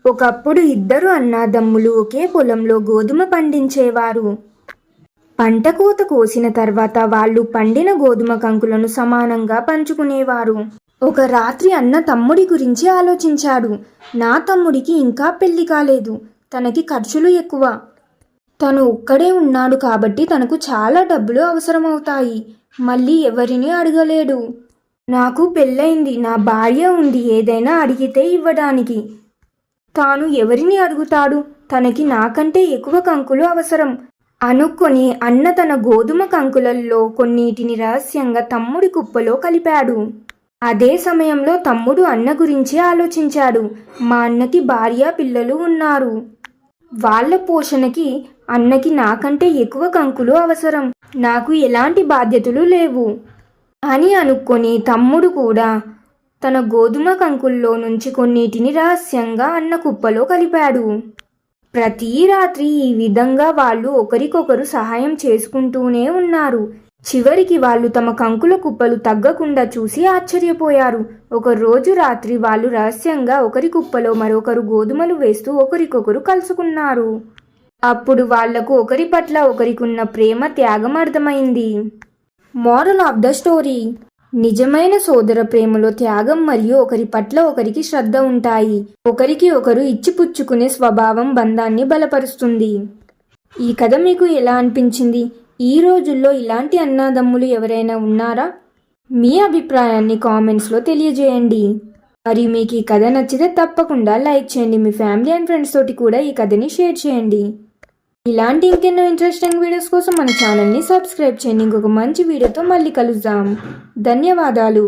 ఒకప్పుడు ఇద్దరు అన్నదమ్ములు ఒకే పొలంలో గోధుమ పండించేవారు. పంట కోత కోసిన తర్వాత వాళ్ళు పండిన గోధుమ కంకులను సమానంగా పంచుకునేవారు. ఒక రాత్రి అన్న తమ్ముడి గురించి ఆలోచించాడు. నా తమ్ముడికి ఇంకా పెళ్లి కాలేదు, తనకి ఖర్చులు ఎక్కువ, తను ఒక్కడే ఉన్నాడు కాబట్టి తనకు చాలా డబ్బులు అవసరమవుతాయి. మళ్ళీ ఎవరిని అడగలేడు. నాకు పెళ్ళయింది, నా భార్య ఉంది, ఏదైనా అడిగితే ఇవ్వడానికి. తాను ఎవరిని అడుగుతాడు? తనకి నాకంటే ఎక్కువ కంకులు అవసరం అనుకొని అన్న తన గోధుమ కంకులలో కొన్నిటిని రహస్యంగా తమ్ముడి కుప్పలో కలిపాడు. అదే సమయంలో తమ్ముడు అన్న గురించి ఆలోచించాడు. మా అన్నకి భార్య పిల్లలు ఉన్నారు, వాళ్ళ పోషణకి అన్నకి నాకంటే ఎక్కువ కంకులు అవసరం, నాకు ఎలాంటి బాధ్యతలు లేవు అని అనుకొని తమ్ముడు కూడా తన గోధుమ కంకుల్లో నుంచి కొన్నిటిని రహస్యంగా అన్న కుప్పలో కలిపాడు. ప్రతి రాత్రి ఈ విధంగా వాళ్ళు ఒకరికొకరు సహాయం చేసుకుంటూనే ఉన్నారు. చివరికి వాళ్ళు తమ కంకుల కుప్పలు తగ్గకుండా చూసి ఆశ్చర్యపోయారు. ఒక రోజు రాత్రి వాళ్ళు రహస్యంగా ఒకరి కుప్పలో మరొకరు గోధుమలు వేస్తూ ఒకరికొకరు కలుసుకున్నారు. అప్పుడు వాళ్లకు ఒకరి పట్ల ఒకరికున్న ప్రేమ, త్యాగం అర్థమైంది. మోరల్ ఆఫ్ ద స్టోరీ: నిజమైన సోదర ప్రేమలో త్యాగం మరియు ఒకరి పట్ల ఒకరికి శ్రద్ధ ఉంటాయి. ఒకరికి ఒకరు ఇచ్చిపుచ్చుకునే స్వభావం బంధాన్ని బలపరుస్తుంది. ఈ కథ మీకు ఎలా అనిపించింది? ఈ రోజుల్లో ఇలాంటి అన్నదమ్ములు ఎవరైనా ఉన్నారా? మీ అభిప్రాయాన్ని కామెంట్స్లో తెలియజేయండి. మరియు మీకు ఈ కథ నచ్చితే తప్పకుండా లైక్ చేయండి. మీ ఫ్యామిలీ అండ్ ఫ్రెండ్స్ తోటి కూడా ఈ కథని షేర్ చేయండి. ఇలాంటి ఇంకెన్నో ఇంట్రెస్టింగ్ వీడియోస్ కోసం మన ఛానల్ని సబ్స్క్రైబ్ చేయండి. ఇంకొక మంచి వీడియోతో మళ్ళీ కలుద్దాం. ధన్యవాదాలు.